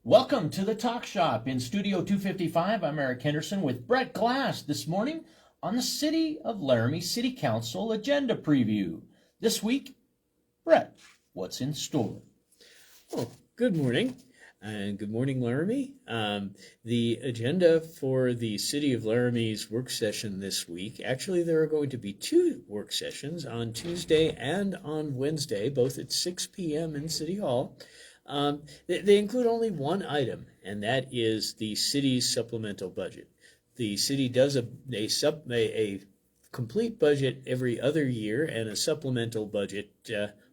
Welcome to the Talk Shop in Studio 255. I'm Eric Henderson with Brett Glass this morning on the City of Laramie City Council Agenda Preview. This week, Brett, what's in store? Oh, good morning, and good morning, Laramie. The agenda for the City of Laramie's work session this week, actually there are going to be two work sessions on Tuesday and on Wednesday, both at 6 p.m. in City Hall. They include only one item, and that is the city's supplemental budget. The city does a complete budget every other year and a supplemental budget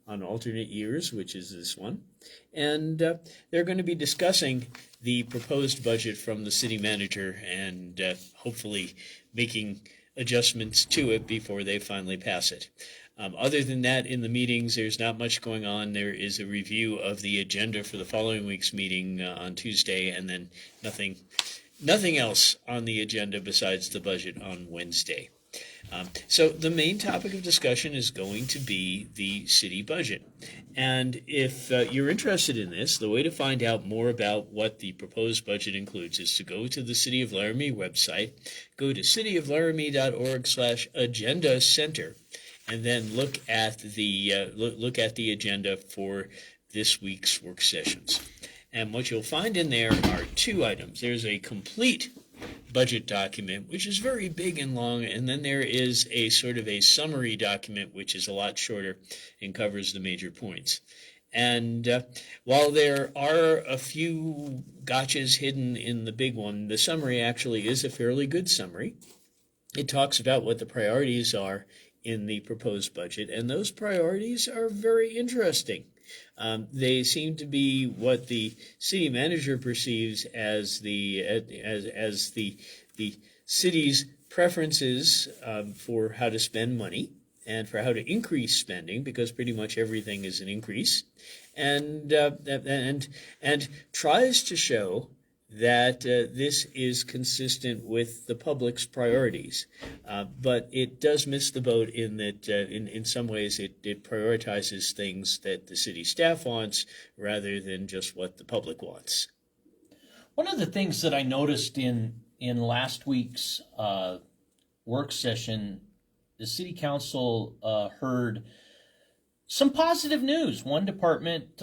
on alternate years, which is this one. And they're going to be discussing the proposed budget from the city manager and hopefully making adjustments to it before they finally pass it. Other than that, in the meetings, there's not much going on. There is a review of the agenda for the following week's meeting on Tuesday, and then nothing else on the agenda besides the budget on Wednesday. So the main topic of discussion is going to be the city budget. And if you're interested in this, the way to find out more about what the proposed budget includes is to go to the City of Laramie website, go to cityoflaramie.org/agenda center, and then look at the agenda for this week's work sessions. And what you'll find in there are two items. There's a complete budget document, which is very big and long, and then there is a sort of a summary document, which is a lot shorter and covers the major points. And while there are a few gotchas hidden in the big one, the summary actually is a fairly good summary. It talks about what the priorities are in the proposed budget, and those priorities are very interesting. They seem to be what the city manager perceives as the city's preferences for how to spend money and for how to increase spending, because pretty much everything is an increase, and tries to show that this is consistent with the public's priorities. But it does miss the boat in that in some ways it prioritizes things that the city staff wants rather than just what the public wants. One of the things that I noticed in last week's work session, the City Council heard some positive news. One department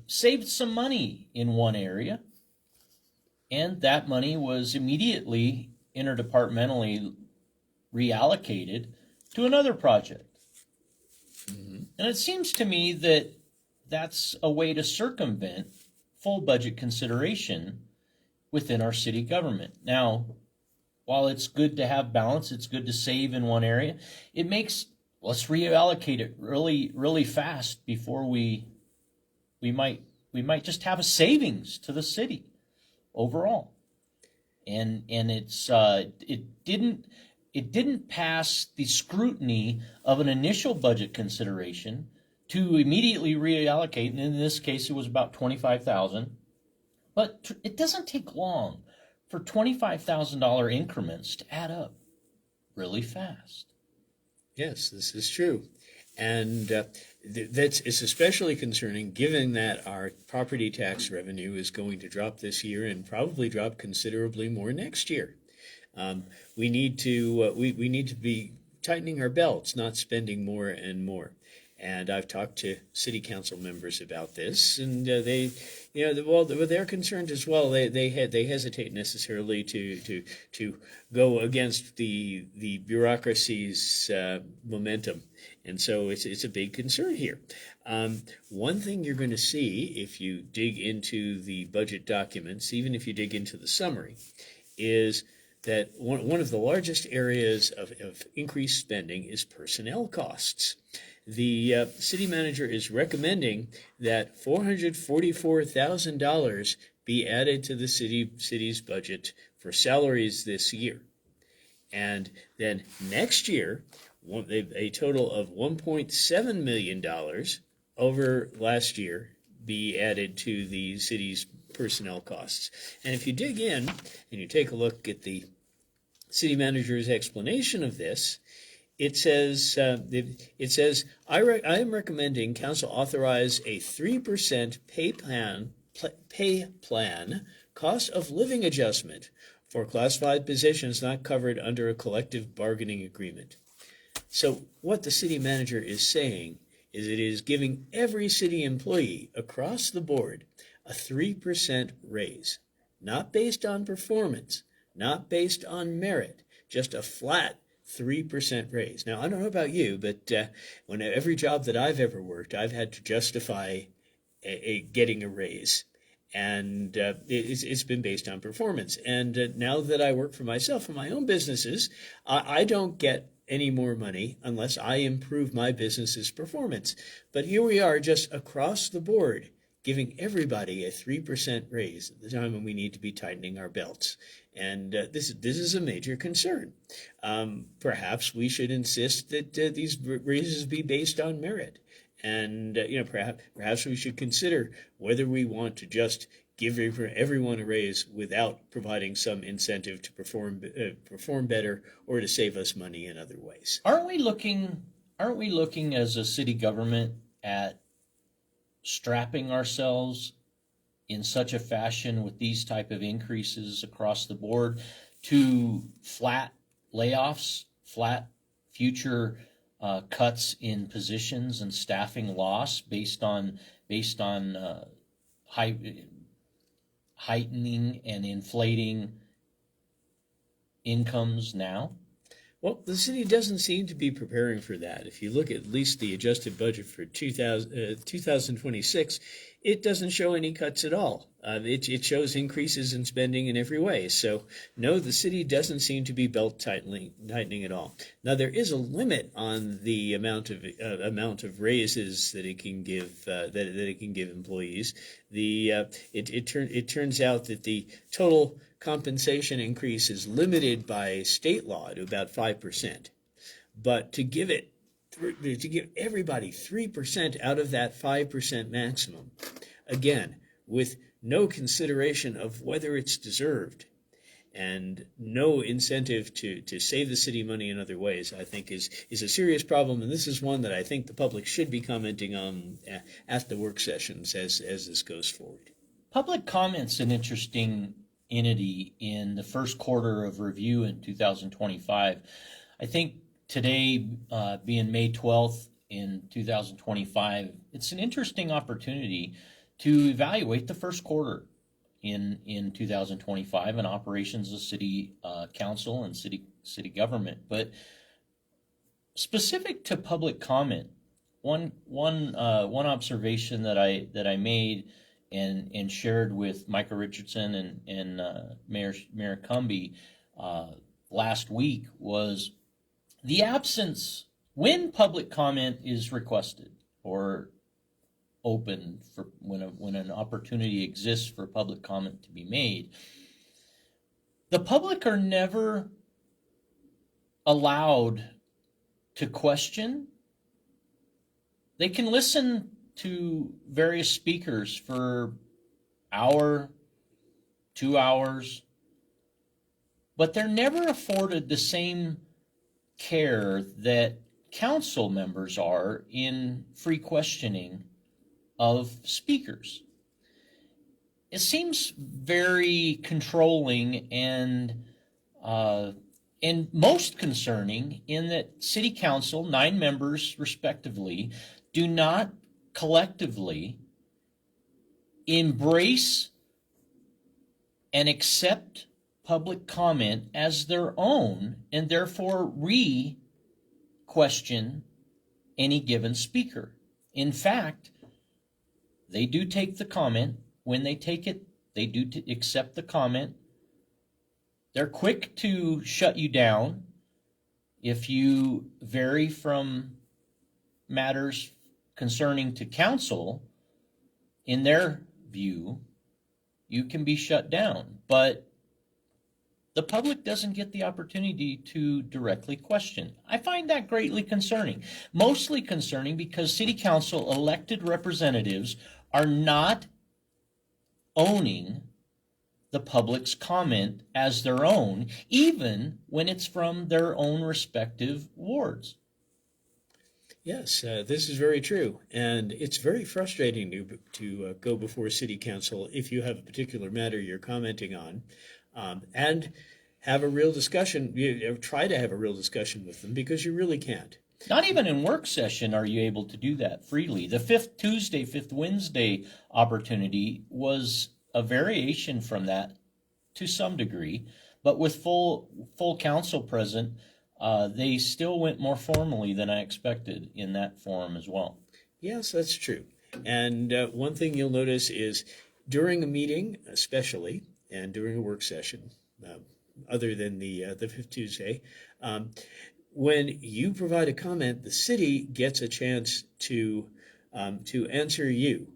saved some money in one area, and that money was immediately interdepartmentally reallocated to another project. Mm-hmm. And it seems to me that that's a way to circumvent full budget consideration within our city government. Now, while it's good to have balance, it's good to save in one area, let's reallocate it really, really fast before we might just have a savings to the city overall. And it didn't pass the scrutiny of an initial budget consideration to immediately reallocate, and in this case it was about $25,000. But it doesn't take long for $25,000 increments to add up really fast. Yes, this is true. And it's especially concerning given that our property tax revenue is going to drop this year and probably drop considerably more next year. We need to be tightening our belts, not spending more and more. And I've talked to city council members about this, and they're concerned as well. They hesitate necessarily to go against the bureaucracy's momentum, and so it's a big concern here. One thing you're going to see if you dig into the budget documents, even if you dig into the summary, is that one of the largest areas of increased spending is personnel costs. The city manager is recommending that $444,000 be added to the city's budget for salaries this year. And then next year, a total of $1.7 million over last year be added to the city's personnel costs. And if you dig in and you take a look at the city manager's explanation of this, it says, I am recommending council authorize a 3% pay plan pay plan cost of living adjustment for classified positions not covered under a collective bargaining agreement. So what the city manager is saying is it is giving every city employee across the board a 3% raise, not based on performance, not based on merit, just a flat 3% raise. Now, I don't know about you, but when every job that I've ever worked, I've had to justify getting a raise. And it's been based on performance. And now that I work for myself in my own businesses, I don't get any more money unless I improve my business's performance. But here we are just across the board giving everybody a 3% raise at the time when we need to be tightening our belts. And this is a major concern. Perhaps we should insist that these raises be based on merit. And perhaps we should consider whether we want to just give everyone a raise without providing some incentive to perform better or to save us money in other ways. Aren't we looking as a city government at strapping ourselves in such a fashion with these type of increases across the board to flat layoffs, flat future cuts in positions and staffing loss based on heightening and inflating incomes now? Well, the city doesn't seem to be preparing for that. If you look at least the adjusted budget for 2026, it doesn't show any cuts at all. It shows increases in spending in every way. So, no, the city doesn't seem to be belt tightening at all. Now, there is a limit on the amount of raises that it can give that it can give employees. It turns out that the total compensation increase is limited by state law to about 5%. But to give everybody 3% out of that 5% maximum, again, with no consideration of whether it's deserved and no incentive to save the city money in other ways, I think is a serious problem. And this is one that I think the public should be commenting on at the work sessions as this goes forward. Public comment's an interesting entity in the first quarter of review in 2025. I think today, being May 12th in 2025, it's an interesting opportunity to evaluate the first quarter in 2025 and operations of city council and city government. But specific to public comment, one observation that I made and shared with Michael Richardson and Mayor Cumby last week was the absence when public comment is requested or open for when an opportunity exists for public comment to be made. The public are never allowed to question. They can listen to various speakers for hour, 2 hours, but they're never afforded the same care that council members are in free questioning of speakers. It seems very controlling and most concerning in that city council, 9 members respectively, do not collectively embrace and accept public comment as their own and therefore re-question any given speaker. In fact, they do take the comment. When they take it, they do accept the comment. They're quick to shut you down if you vary from matters concerning to council. In their view, you can be shut down, but the public doesn't get the opportunity to directly question. I find that greatly concerning, mostly concerning because city council elected representatives are not owning the public's comment as their own, even when it's from their own respective wards. Yes, this is very true, and it's very frustrating to go before City Council if you have a particular matter you're commenting on, and have a real discussion. Try to have a real discussion with them because you really can't. Not even in work session are you able to do that freely. The fifth Tuesday, fifth Wednesday opportunity was a variation from that to some degree, but with full council present, they still went more formally than I expected in that forum as well. Yes, that's true. And one thing you'll notice is during a meeting, especially, and during a work session, other than the fifth Tuesday, when you provide a comment, the city gets a chance to answer you.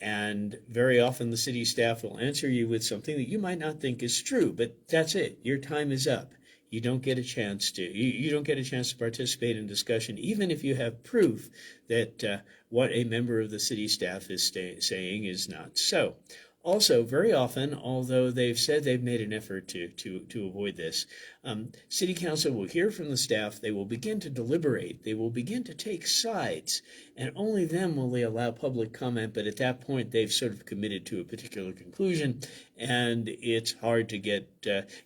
And very often the city staff will answer you with something that you might not think is true, but that's it. Your time is up. You don't get a chance to you don't get a chance to participate in discussion, even if you have proof that what a member of the city staff is saying is not so. Also, very often, although they've said they've made an effort to avoid this, City Council will hear from the staff, they will begin to deliberate, they will begin to take sides, and only then will they allow public comment, but at that point they've sort of committed to a particular conclusion, and it's hard to get,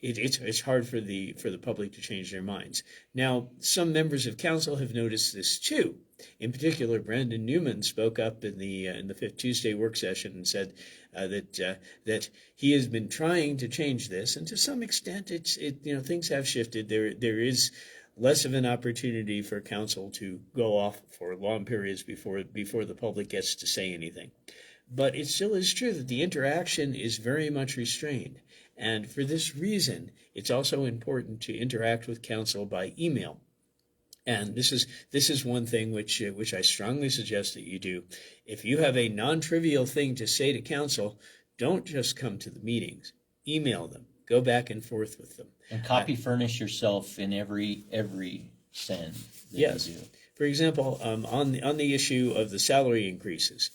it's hard for the public to change their minds. Now, some members of council have noticed this too. In particular, Brandon Newman spoke up in the fifth Tuesday work session and said that he has been trying to change this, and to some extent, things have shifted. There is less of an opportunity for council to go off for long periods before the public gets to say anything. But it still is true that the interaction is very much restrained, and for this reason, it's also important to interact with council by email. And this is one thing which I strongly suggest that you do. If you have a non-trivial thing to say to council, don't just come to the meetings. Email them. Go back and forth with them. And copy furnish yourself in every send that yes. you do. For example, on the issue of the salary increases,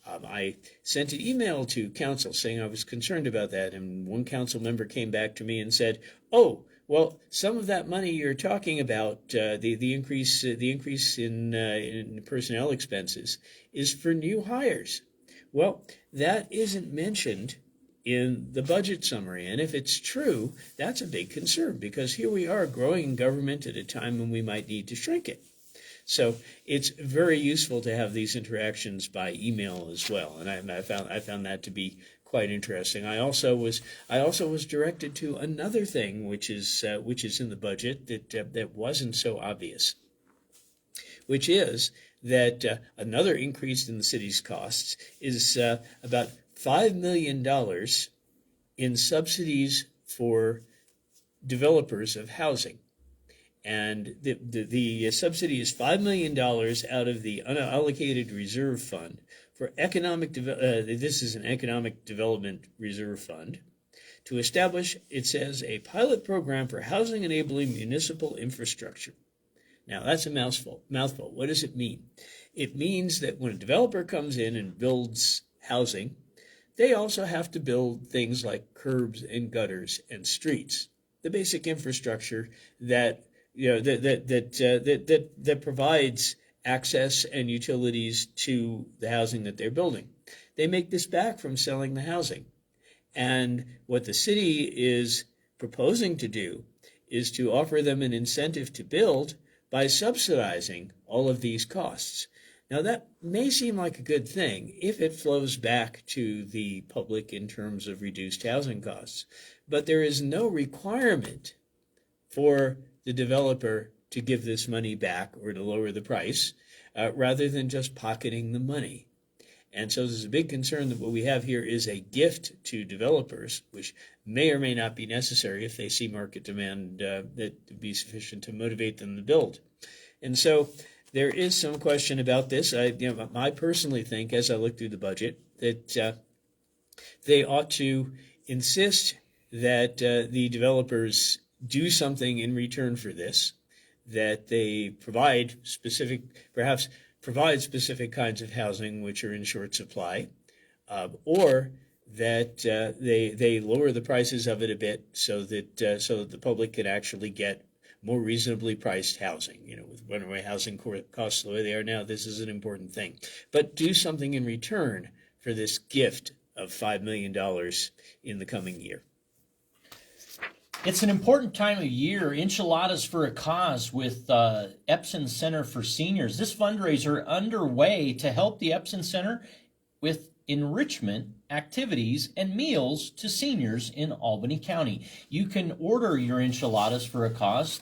I sent an email to council saying I was concerned about that, and one council member came back to me and said, "Oh, well, some of that money you're talking about, the increase in personnel expenses, is for new hires." Well, that isn't mentioned in the budget summary, and if it's true, that's a big concern because here we are growing government at a time when we might need to shrink it. So it's very useful to have these interactions by email as well, and I found that to be quite interesting. I also was directed to another thing which is in the budget that wasn't so obvious, which is that another increase in the city's costs is about $5 million in subsidies for developers of housing. And the subsidy is $5 million out of the unallocated reserve fund for economic this is an economic development reserve fund to establish, it says, a pilot program for housing enabling municipal infrastructure. Now that's a mouthful. What does it mean? It means that when a developer comes in and builds housing, they also have to build things like curbs and gutters and streets, the basic infrastructure that that provides access and utilities to the housing that they're building. They make this back from selling the housing. And what the city is proposing to do is to offer them an incentive to build by subsidizing all of these costs. Now, that may seem like a good thing if it flows back to the public in terms of reduced housing costs, but there is no requirement for the developer to give this money back or to lower the price, rather than just pocketing the money. And so there's a big concern that what we have here is a gift to developers, which may or may not be necessary if they see market demand that would be sufficient to motivate them to build. And so there is some question about this. I personally think, as I look through the budget, that they ought to insist that the developers do something in return for this, that they provide specific kinds of housing which are in short supply, or that they lower the prices of it a bit so that the public can actually get more reasonably priced housing. With runaway housing costs the way they are now, this is an important thing. But do something in return for this gift of $5 million in the coming year. It's an important time of year. Enchiladas for a Cause with Epson Center for Seniors. This fundraiser underway to help the Epson Center with enrichment activities and meals to seniors in Albany County. You can order your enchiladas for a cause.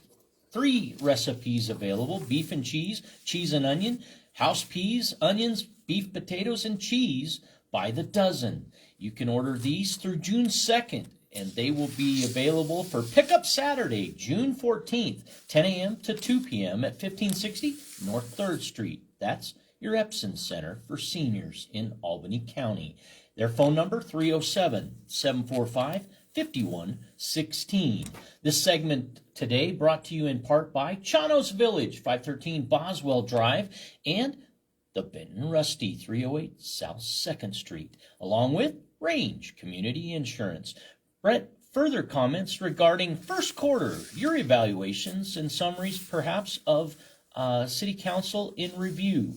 3 recipes available: beef and cheese, cheese and onion, house peas, onions, beef potatoes, and cheese by the dozen. You can order these through June 2nd, and they will be available for pickup Saturday, June 14th, 10 a.m. to 2 p.m. at 1560 North 3rd Street. That's your Epson Center for Seniors in Albany County. Their phone number, 307-745-5116. This segment today brought to you in part by Chanos Village, 513 Boswell Drive, and the Benton Rusty, 308 South 2nd Street, along with Range Community Insurance. Brett, further comments regarding first quarter, your evaluations and summaries perhaps of City Council in review.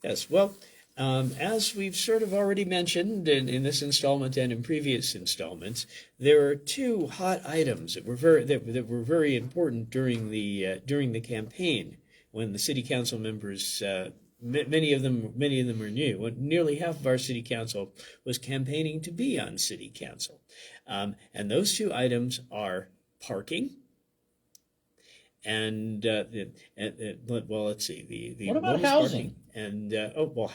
Yes, well, as we've sort of already mentioned in this installment and in previous installments, there are 2 hot items that were very important during the campaign when the city council members. Many of them are new. Nearly half of our city council was campaigning to be on city council, and those 2 items are parking. And well, let's see. The what about housing? And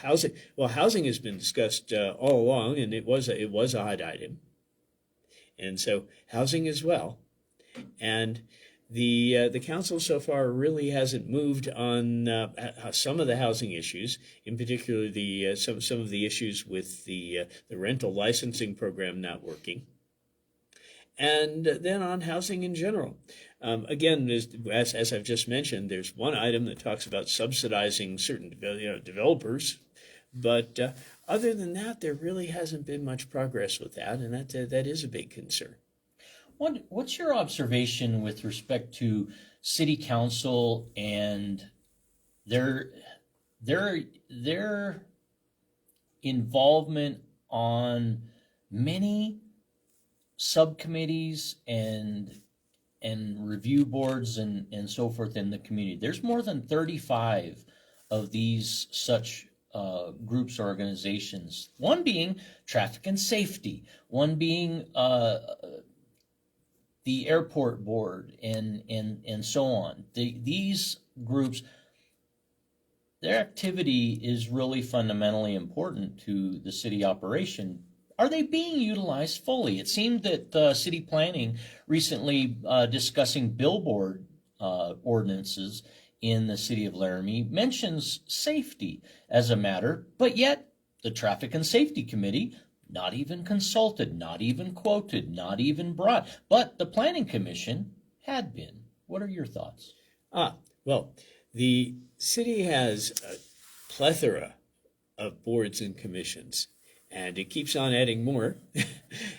housing. Well, housing has been discussed all along, and it was a hot item. And so housing as well. And the council so far really hasn't moved on some of the housing issues, in particular some of the issues with the rental licensing program not working. And then on housing in general. Again, as I've just mentioned, there's one item that talks about subsidizing certain developers, but other than that, there really hasn't been much progress with that, and that is a big concern. What's your observation with respect to City Council and their involvement on many subcommittees and review boards and so forth in the community? There's more than 35 of these such groups or organizations, one being traffic and safety, one being the airport board and so on. These groups, their activity is really fundamentally important to the city operation. Are they being utilized fully? It seemed that city planning recently discussing billboard ordinances in the city of Laramie mentions safety as a matter, but yet the Traffic and Safety Committee not even consulted, not even quoted, not even brought, but the Planning Commission had been. What are your thoughts? Well, the city has a plethora of boards and commissions, and it keeps on adding more.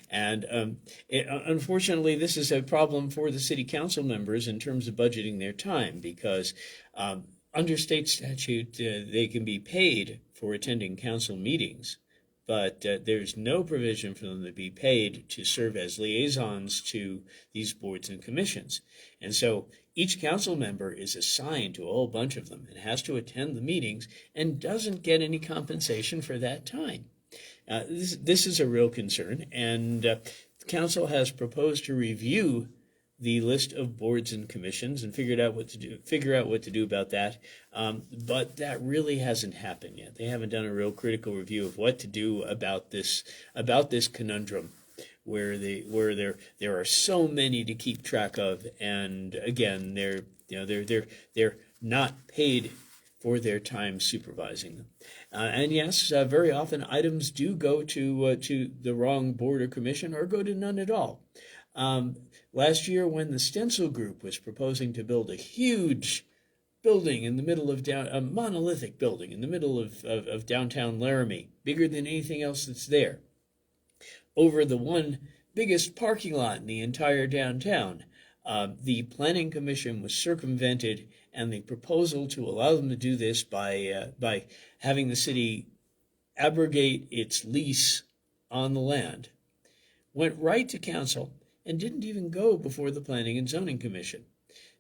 And unfortunately, this is a problem for the city council members in terms of budgeting their time, because under state statute, they can be paid for attending council meetings, but there's no provision for them to be paid to serve as liaisons to these boards and commissions. And so each council member is assigned to a whole bunch of them and has to attend the meetings and doesn't get any compensation for that time. This is a real concern, and the council has proposed to review the list of boards and commissions and figure out what to do about that. But that really hasn't happened yet. They haven't done a real critical review of what to do about this conundrum, where there are so many to keep track of, and again, they're not paid for their time supervising them. And yes, very often items do go to the wrong board or commission, or go to none at all. Last year, when the Stencil Group was proposing to build a huge building in the middle of a monolithic building in the middle of downtown Laramie, bigger than anything else that's there, over the one biggest parking lot in the entire downtown, The Planning Commission was circumvented, and the proposal to allow them to do this by having the city abrogate its lease on the land went right to council and didn't even go before the Planning and Zoning Commission.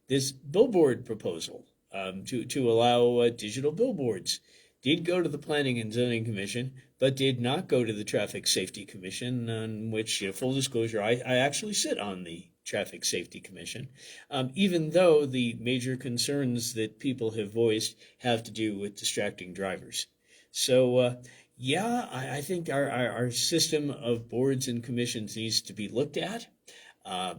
This billboard proposal to allow digital billboards did go to the Planning and Zoning Commission, but did not go to the Traffic Safety Commission, on which, full disclosure, I actually sit on the Traffic Safety Commission, even though the major concerns that people have voiced have to do with distracting drivers. So, yeah, I think our system of boards and commissions needs to be looked at. I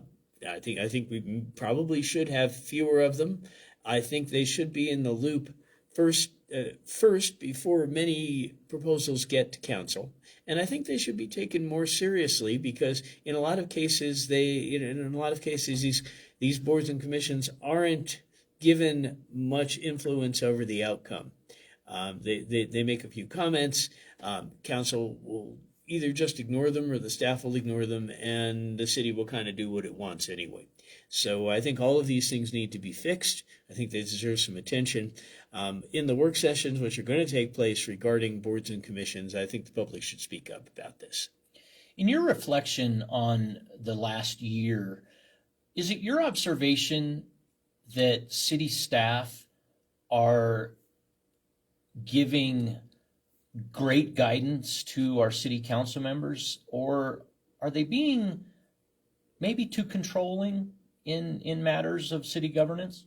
think we probably should have fewer of them. I think they should be in the loop first before many proposals get to council, and I think they should be taken more seriously because in a lot of cases these boards and commissions aren't given much influence over the outcome. They make a few comments. Council will either just ignore them or the staff will ignore them, and the city will kind of do what it wants anyway. So I think all of these things need to be fixed. I think they deserve some attention. In the work sessions, which are going to take place regarding boards and commissions, I think the public should speak up about this. In your reflection on the last year, is it your observation that city staff are giving great guidance to our city council members, or are they being maybe too controlling in matters of city governance?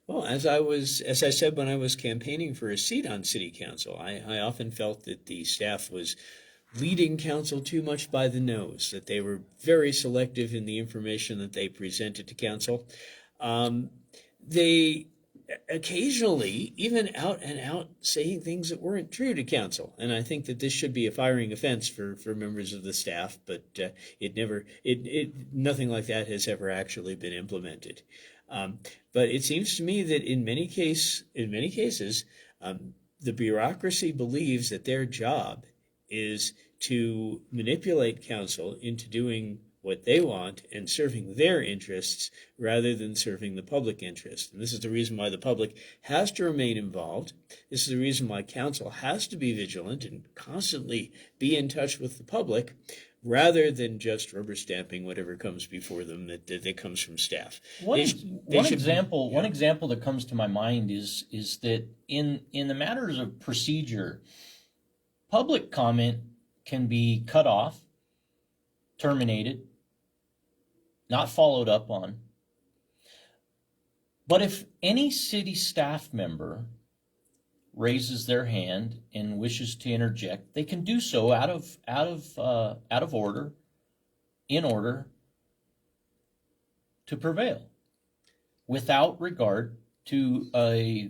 Well, as I said when I was campaigning for a seat on city council, I often felt that the staff was leading council too much by the nose, that they were very selective in the information that they presented to council. They occasionally even out and out saying things that weren't true to council, and I think that this should be a firing offense for members of the staff, but nothing like that has ever actually been implemented. But it seems to me that in many cases, the bureaucracy believes that their job is to manipulate council into doing what they want and serving their interests rather than serving the public interest. And this is the reason why the public has to remain involved. This is the reason why council has to be vigilant and constantly be in touch with the public rather than just rubber stamping whatever comes before them that comes from staff. One example that comes to my mind is that in the matters of procedure, public comment can be cut off, terminated, not followed up on. But if any city staff member raises their hand and wishes to interject, they can do so out of order, in order to prevail, without regard to a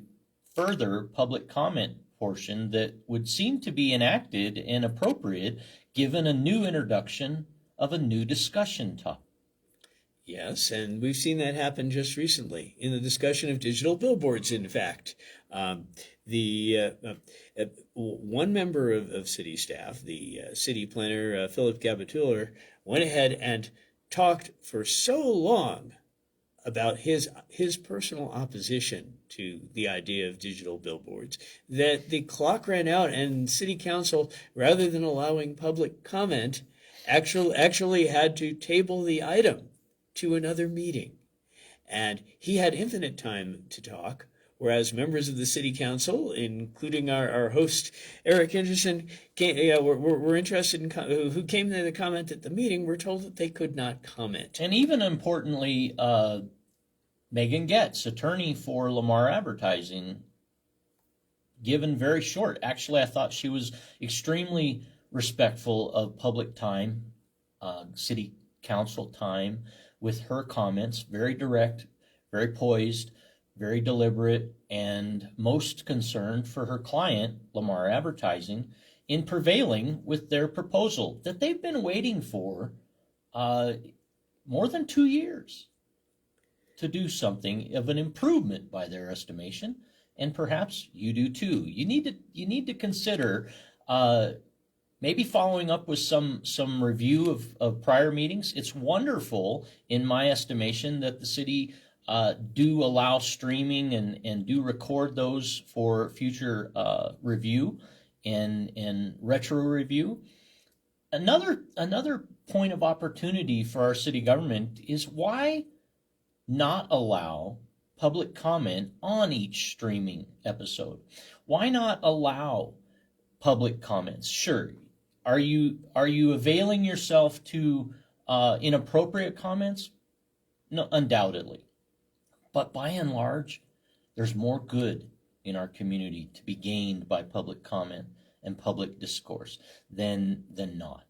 further public comment portion that would seem to be enacted and appropriate given a new introduction of a new discussion topic. Yes, and we've seen that happen just recently in the discussion of digital billboards, in fact. One member of city staff, the city planner, Philip Gabatuller, went ahead and talked for so long about his personal opposition to the idea of digital billboards that the clock ran out and city council, rather than allowing public comment, actually had to table the item to another meeting. And he had infinite time to talk, whereas members of the city council, including our host, Eric Henderson, were interested in, who came to the comment at the meeting, were told that they could not comment. And even importantly, Megan Getz, attorney for Lamar Advertising, given very short. Actually, I thought she was extremely respectful of public time, city council time, with her comments, very direct, very poised, very deliberate, and most concerned for her client, Lamar Advertising, in prevailing with their proposal that they've been waiting for more than 2 years to do something of an improvement by their estimation, and perhaps you do too. You need to consider maybe following up with some review of prior meetings. It's wonderful, in my estimation, that the city do allow streaming and do record those for future review and retro review. Another point of opportunity for our city government is, why not allow public comment on each streaming episode? Why not allow public comments? Sure, are you availing yourself to inappropriate comments? No, undoubtedly. But by and large, there's more good in our community to be gained by public comment and public discourse than not.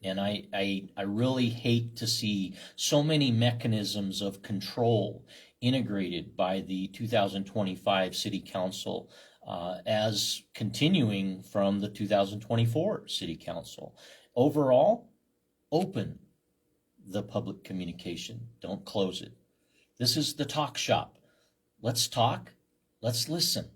And I really hate to see so many mechanisms of control integrated by the 2025 City Council as continuing from the 2024 City Council. Overall, open the public communication. Don't close it. This is the talk shop. Let's talk. Let's listen.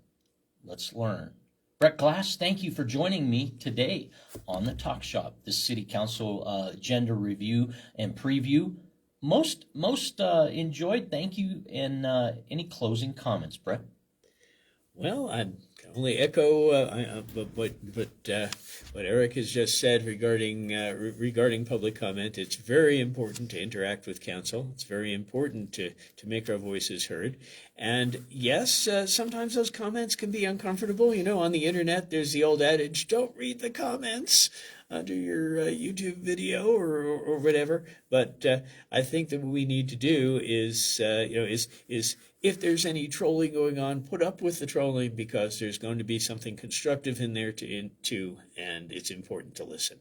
Let's learn. Brett Glass, thank you for joining me today on the Talk Shop, this City Council agenda review and preview. Most enjoyed. Thank you. And any closing comments, Brett? Well, I can only echo what Eric has just said regarding public comment. It's very important to interact with council. It's very important to make our voices heard. And yes, sometimes those comments can be uncomfortable. You know, on the internet, there's the old adage, don't read the comments under your YouTube video or whatever. But I think that what we need to do is if there's any trolling going on, put up with the trolling, because there's going to be something constructive in there too, and it's important to listen.